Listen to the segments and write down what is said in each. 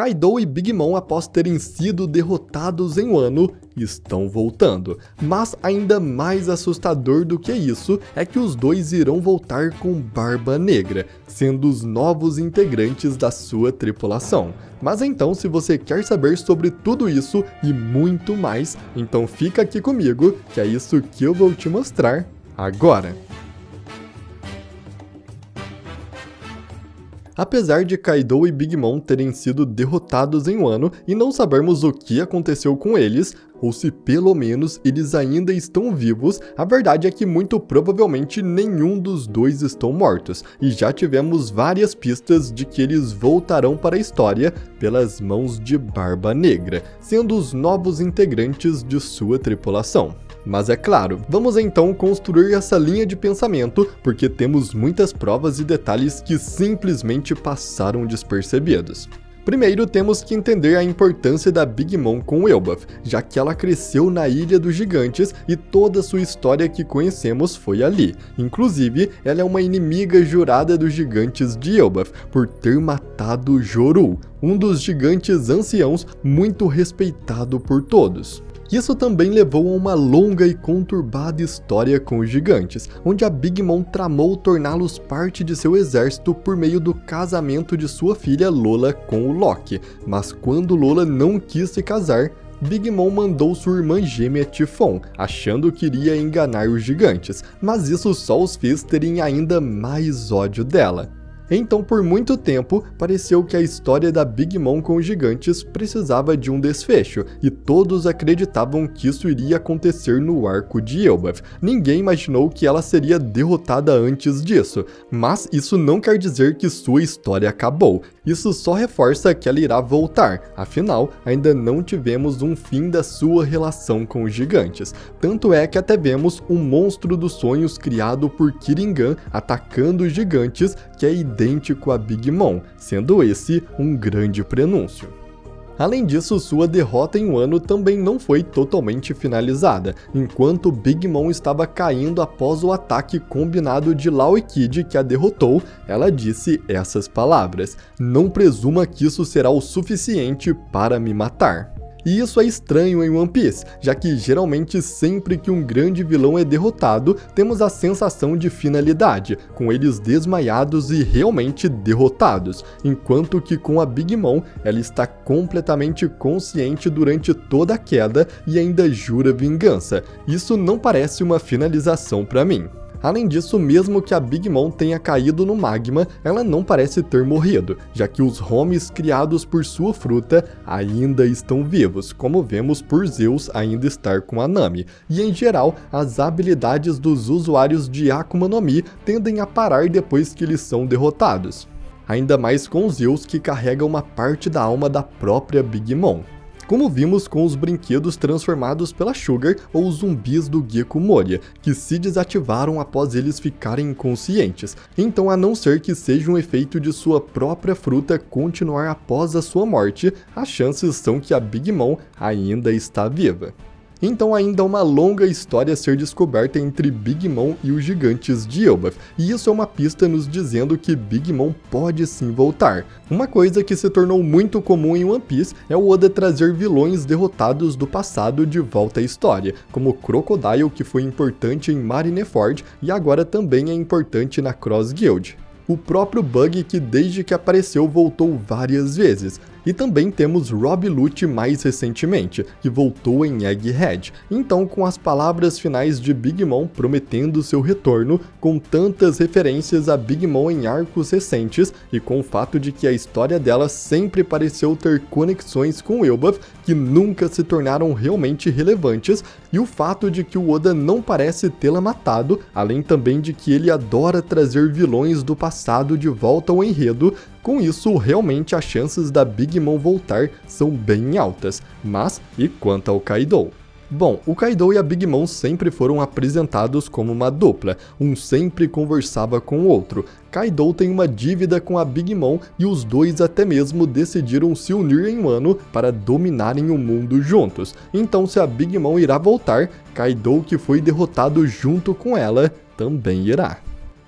Kaido e Big Mom, após terem sido derrotados em Wano, estão voltando. Mas ainda mais assustador do que isso é que os dois irão voltar com Barba Negra, sendo os novos integrantes da sua tripulação. Mas então, se você quer saber sobre tudo isso e muito mais, então fica aqui comigo, que é isso que eu vou te mostrar agora. Apesar de Kaido e Big Mom terem sido derrotados em Wano e não sabermos o que aconteceu com eles, ou se pelo menos eles ainda estão vivos, a verdade é que muito provavelmente nenhum dos dois estão mortos, e já tivemos várias pistas de que eles voltarão para a história pelas mãos de Barba Negra, sendo os novos integrantes de sua tripulação. Mas é claro, vamos então construir essa linha de pensamento, porque temos muitas provas e detalhes que simplesmente passaram despercebidos. Primeiro, temos que entender a importância da Big Mom com Elbaf, já que ela cresceu na Ilha dos Gigantes e toda sua história que conhecemos foi ali. Inclusive, ela é uma inimiga jurada dos gigantes de Elbaf, por ter matado Joru, um dos gigantes anciãos muito respeitado por todos. Isso também levou a uma longa e conturbada história com os gigantes, onde a Big Mom tramou torná-los parte de seu exército por meio do casamento de sua filha Lola com o Loki, mas quando Lola não quis se casar, Big Mom mandou sua irmã gêmea Typhon, achando que iria enganar os gigantes, mas isso só os fez terem ainda mais ódio dela. Então, por muito tempo, pareceu que a história da Big Mom com os gigantes precisava de um desfecho, e todos acreditavam que isso iria acontecer no arco de Elbaf. Ninguém imaginou que ela seria derrotada antes disso, mas isso não quer dizer que sua história acabou. Isso só reforça que ela irá voltar, afinal, ainda não tivemos um fim da sua relação com os gigantes. Tanto é que até vemos um monstro dos sonhos criado por Kiringan atacando os gigantes, que é idêntico a Big Mom, sendo esse um grande prenúncio. Além disso, sua derrota em Wano também não foi totalmente finalizada. Enquanto Big Mom estava caindo após o ataque combinado de Law e Kid que a derrotou, ela disse essas palavras: "Não presuma que isso será o suficiente para me matar." E isso é estranho em One Piece, já que geralmente sempre que um grande vilão é derrotado, temos a sensação de finalidade, com eles desmaiados e realmente derrotados, enquanto que com a Big Mom, ela está completamente consciente durante toda a queda e ainda jura vingança. Isso não parece uma finalização para mim. Além disso, mesmo que a Big Mom tenha caído no magma, ela não parece ter morrido, já que os homies criados por sua fruta ainda estão vivos, como vemos por Zeus ainda estar com a Nami. E em geral, as habilidades dos usuários de Akuma no Mi tendem a parar depois que eles são derrotados. Ainda mais com Zeus, que carrega uma parte da alma da própria Big Mom, como vimos com os brinquedos transformados pela Sugar ou os zumbis do Gecko Moria, que se desativaram após eles ficarem inconscientes. Então, a não ser que seja um efeito de sua própria fruta continuar após a sua morte, as chances são que a Big Mom ainda está viva. Então ainda há uma longa história a ser descoberta entre Big Mom e os gigantes de Elbaf, e isso é uma pista nos dizendo que Big Mom pode sim voltar. Uma coisa que se tornou muito comum em One Piece é o Oda trazer vilões derrotados do passado de volta à história, como Crocodile, que foi importante em Marineford e agora também é importante na Cross Guild. O próprio Bug, que desde que apareceu voltou várias vezes. E também temos Rob Lute mais recentemente, que voltou em Egghead. Então, com as palavras finais de Big Mom prometendo seu retorno, com tantas referências a Big Mom em arcos recentes, e com o fato de que a história dela sempre pareceu ter conexões com Elbaf, que nunca se tornaram realmente relevantes, e o fato de que o Oda não parece tê-la matado, além também de que ele adora trazer vilões do passado de volta ao enredo. Com isso, realmente as chances da Big Mom voltar são bem altas. Mas, e quanto ao Kaido? Bom, o Kaido e a Big Mom sempre foram apresentados como uma dupla, um sempre conversava com o outro. Kaido tem uma dívida com a Big Mom e os dois até mesmo decidiram se unir em Wano para dominarem o mundo juntos. Então, se a Big Mom irá voltar, Kaido, que foi derrotado junto com ela, também irá.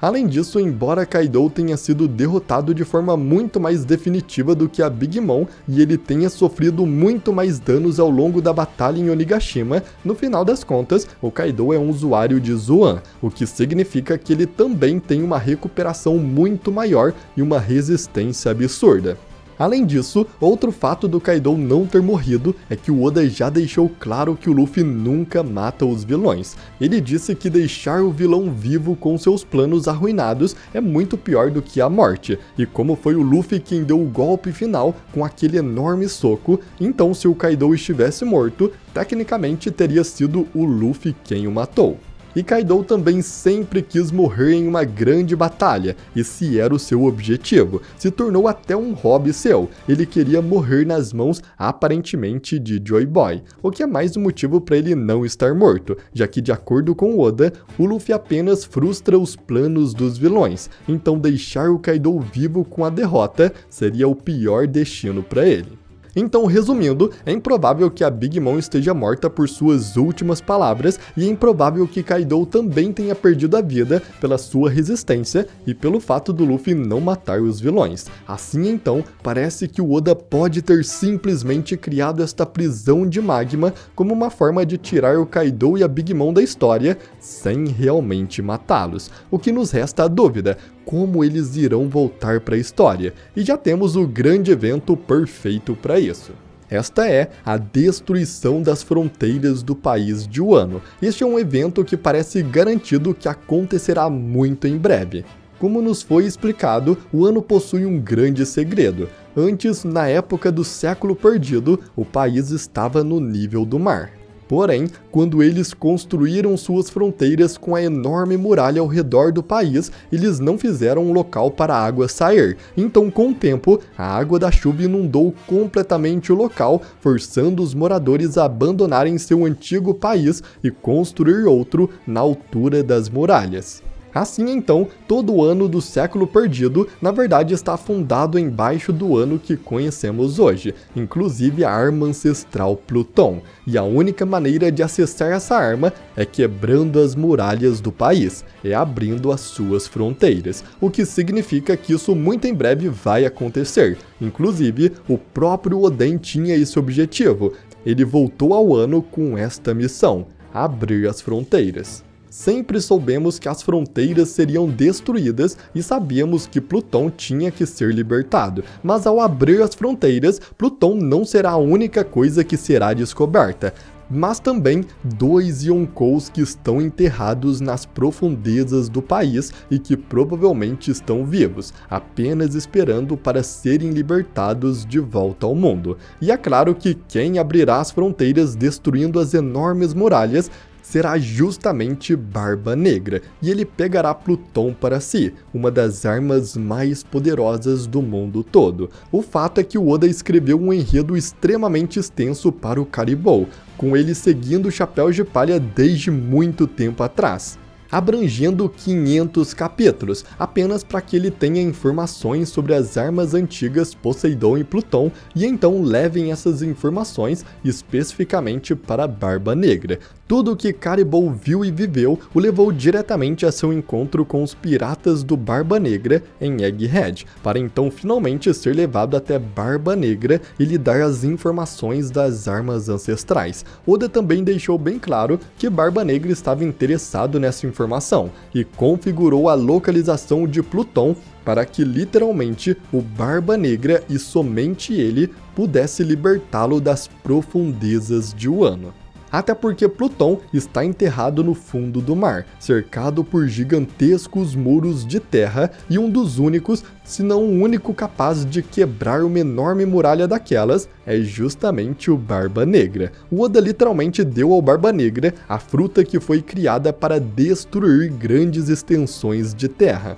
Além disso, embora Kaido tenha sido derrotado de forma muito mais definitiva do que a Big Mom e ele tenha sofrido muito mais danos ao longo da batalha em Onigashima, no final das contas, o Kaido é um usuário de Zoan, o que significa que ele também tem uma recuperação muito maior e uma resistência absurda. Além disso, outro fato do Kaido não ter morrido é que o Oda já deixou claro que o Luffy nunca mata os vilões. Ele disse que deixar o vilão vivo com seus planos arruinados é muito pior do que a morte, e como foi o Luffy quem deu o golpe final com aquele enorme soco, então se o Kaido estivesse morto, tecnicamente teria sido o Luffy quem o matou. E Kaido também sempre quis morrer em uma grande batalha, esse era o seu objetivo, se tornou até um hobby seu, ele queria morrer nas mãos aparentemente de Joy Boy, o que é mais um motivo para ele não estar morto, já que de acordo com Oda, o Luffy apenas frustra os planos dos vilões, então deixar o Kaido vivo com a derrota seria o pior destino para ele. Então, resumindo, é improvável que a Big Mom esteja morta por suas últimas palavras e é improvável que Kaido também tenha perdido a vida pela sua resistência e pelo fato do Luffy não matar os vilões. Assim então, parece que o Oda pode ter simplesmente criado esta prisão de magma como uma forma de tirar o Kaido e a Big Mom da história sem realmente matá-los. O que nos resta a dúvida: como eles irão voltar para a história? E já temos o grande evento perfeito para isso. Esta é a destruição das fronteiras do país de Wano. Este é um evento que parece garantido que acontecerá muito em breve. Como nos foi explicado, Wano possui um grande segredo. Antes, na época do século perdido, o país estava no nível do mar. Porém, quando eles construíram suas fronteiras com a enorme muralha ao redor do país, eles não fizeram um local para a água sair. Então, com o tempo, a água da chuva inundou completamente o local, forçando os moradores a abandonarem seu antigo país e construir outro na altura das muralhas. Assim então, todo o ano do século perdido, na verdade está afundado embaixo do ano que conhecemos hoje, inclusive a arma ancestral Pluton, e a única maneira de acessar essa arma é quebrando as muralhas do país, é abrindo as suas fronteiras, o que significa que isso muito em breve vai acontecer. Inclusive, o próprio Oden tinha esse objetivo, ele voltou ao ano com esta missão, abrir as fronteiras. Sempre soubemos que as fronteiras seriam destruídas e sabíamos que Pluton tinha que ser libertado, mas ao abrir as fronteiras, Pluton não será a única coisa que será descoberta, mas também 2 Yonkous que estão enterrados nas profundezas do país e que provavelmente estão vivos, apenas esperando para serem libertados de volta ao mundo. E é claro que quem abrirá as fronteiras destruindo as enormes muralhas será justamente Barba Negra, e ele pegará Pluton para si, uma das armas mais poderosas do mundo todo. O fato é que o Oda escreveu um enredo extremamente extenso para o Caribou, com ele seguindo o Chapéu de Palha desde muito tempo atrás, abrangendo 500 capítulos, apenas para que ele tenha informações sobre as armas antigas Poseidon e Pluton e então levem essas informações especificamente para Barba Negra. Tudo o que Caribou viu e viveu o levou diretamente a seu encontro com os piratas do Barba Negra em Egghead, para então finalmente ser levado até Barba Negra e lhe dar as informações das armas ancestrais. Oda também deixou bem claro que Barba Negra estava interessado nessa informação e configurou a localização de Pluton para que literalmente o Barba Negra e somente ele pudesse libertá-lo das profundezas de Wano. Até porque Pluton está enterrado no fundo do mar, cercado por gigantescos muros de terra e um dos únicos, se não o único capaz de quebrar uma enorme muralha daquelas, é justamente o Barba Negra. O Oda literalmente deu ao Barba Negra a fruta que foi criada para destruir grandes extensões de terra.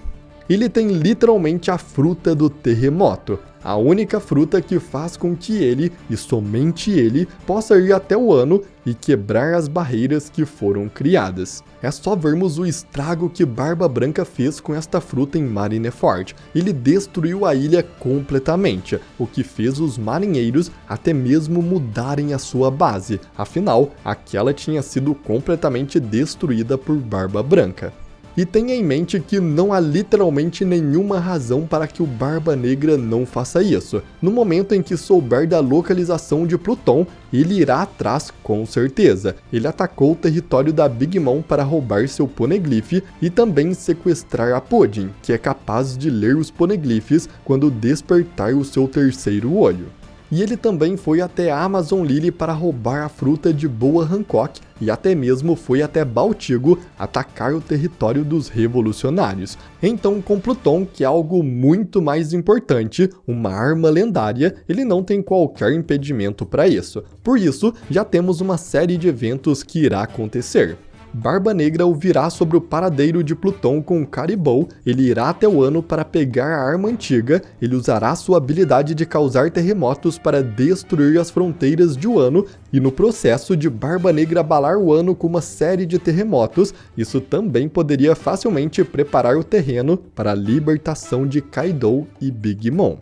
Ele tem literalmente a fruta do terremoto, a única fruta que faz com que ele, e somente ele, possa ir até o Wano e quebrar as barreiras que foram criadas. É só vermos o estrago que Barba Branca fez com esta fruta em Marineford. Ele destruiu a ilha completamente, o que fez os marinheiros até mesmo mudarem a sua base, afinal, aquela tinha sido completamente destruída por Barba Branca. E tenha em mente que não há literalmente nenhuma razão para que o Barba Negra não faça isso. No momento em que souber da localização de Pluton, ele irá atrás com certeza. Ele atacou o território da Big Mom para roubar seu Poneglyph e também sequestrar a Pudding, que é capaz de ler os Poneglyphs quando despertar o seu terceiro olho. E ele também foi até a Amazon Lily para roubar a fruta de Boa Hancock e até mesmo foi até Baltigo atacar o território dos revolucionários. Então, com Pluton, que é algo muito mais importante, uma arma lendária, ele não tem qualquer impedimento para isso. Por isso, já temos uma série de eventos que irá acontecer. Barba Negra ouvirá sobre o paradeiro de Pluton com Caribou, ele irá até o Ano para pegar a arma antiga, ele usará sua habilidade de causar terremotos para destruir as fronteiras de Wano, e no processo de Barba Negra abalar o Ano com uma série de terremotos, isso também poderia facilmente preparar o terreno para a libertação de Kaido e Big Mom.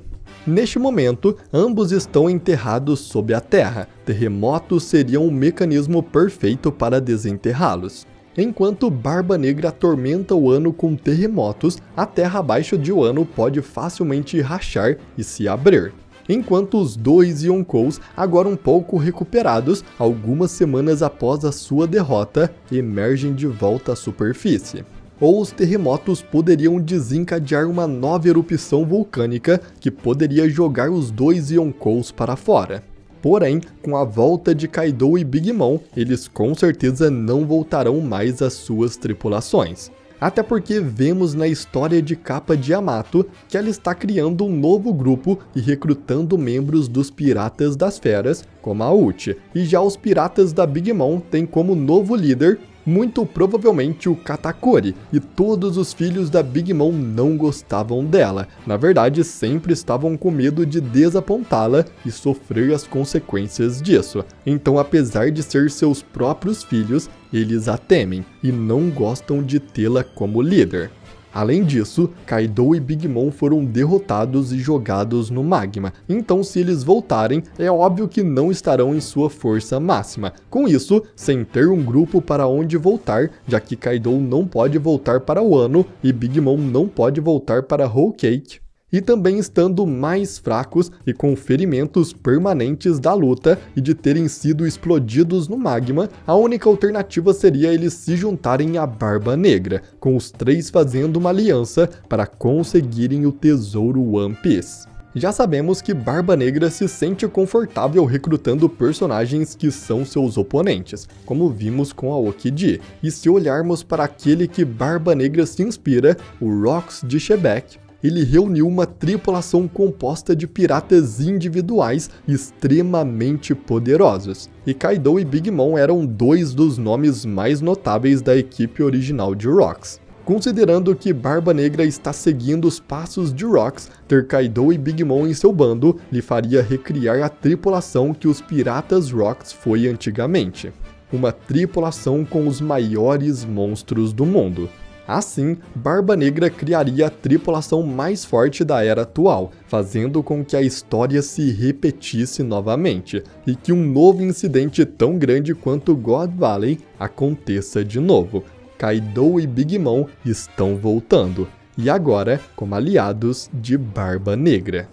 Neste momento, ambos estão enterrados sob a terra. Terremotos seriam o mecanismo perfeito para desenterrá-los. Enquanto Barba Negra atormenta o Ano com terremotos, a terra abaixo de Wano pode facilmente rachar e se abrir. Enquanto os dois Yonkous, agora um pouco recuperados, algumas semanas após a sua derrota, emergem de volta à superfície. Ou os terremotos poderiam desencadear uma nova erupção vulcânica que poderia jogar os dois Yonkous para fora. Porém, com a volta de Kaido e Big Mom, eles com certeza não voltarão mais às suas tripulações. Até porque vemos na história de capa de Yamato que ela está criando um novo grupo e recrutando membros dos Piratas das Feras, como a Uchi, e já os Piratas da Big Mom têm como novo líder muito provavelmente o Katakuri, e todos os filhos da Big Mom não gostavam dela. Na verdade, sempre estavam com medo de desapontá-la e sofrer as consequências disso. Então, apesar de ser seus próprios filhos, eles a temem e não gostam de tê-la como líder. Além disso, Kaido e Big Mom foram derrotados e jogados no magma, então se eles voltarem, é óbvio que não estarão em sua força máxima. Com isso, sem ter um grupo para onde voltar, já que Kaido não pode voltar para Wano e Big Mom não pode voltar para Whole Cake, e também estando mais fracos e com ferimentos permanentes da luta e de terem sido explodidos no magma, a única alternativa seria eles se juntarem à Barba Negra, com os três fazendo uma aliança para conseguirem o tesouro One Piece. Já sabemos que Barba Negra se sente confortável recrutando personagens que são seus oponentes, como vimos com a Okiji, e se olharmos para aquele que Barba Negra se inspira, o Rocks de Shebeck, ele reuniu uma tripulação composta de piratas individuais extremamente poderosos. E Kaido e Big Mom eram dois dos nomes mais notáveis da equipe original de Rocks. Considerando que Barba Negra está seguindo os passos de Rocks, ter Kaido e Big Mom em seu bando lhe faria recriar a tripulação que os piratas Rocks foi antigamente. Uma tripulação com os maiores monstros do mundo. Assim, Barba Negra criaria a tripulação mais forte da era atual, fazendo com que a história se repetisse novamente, e que um novo incidente tão grande quanto God Valley aconteça de novo. Kaido e Big Mom estão voltando, e agora como aliados de Barba Negra.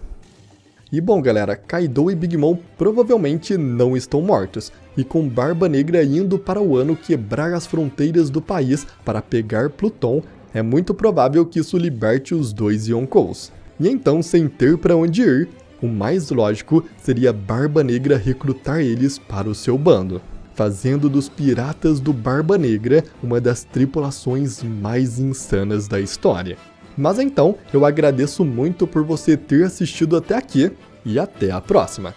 E bom galera, Kaido e Big Mom provavelmente não estão mortos, e com Barba Negra indo para o Ano quebrar as fronteiras do país para pegar Pluton, é muito provável que isso liberte os dois Yonkous. E então, sem ter para onde ir, o mais lógico seria Barba Negra recrutar eles para o seu bando, fazendo dos Piratas do Barba Negra uma das tripulações mais insanas da história. Mas então, eu agradeço muito por você ter assistido até aqui e até a próxima!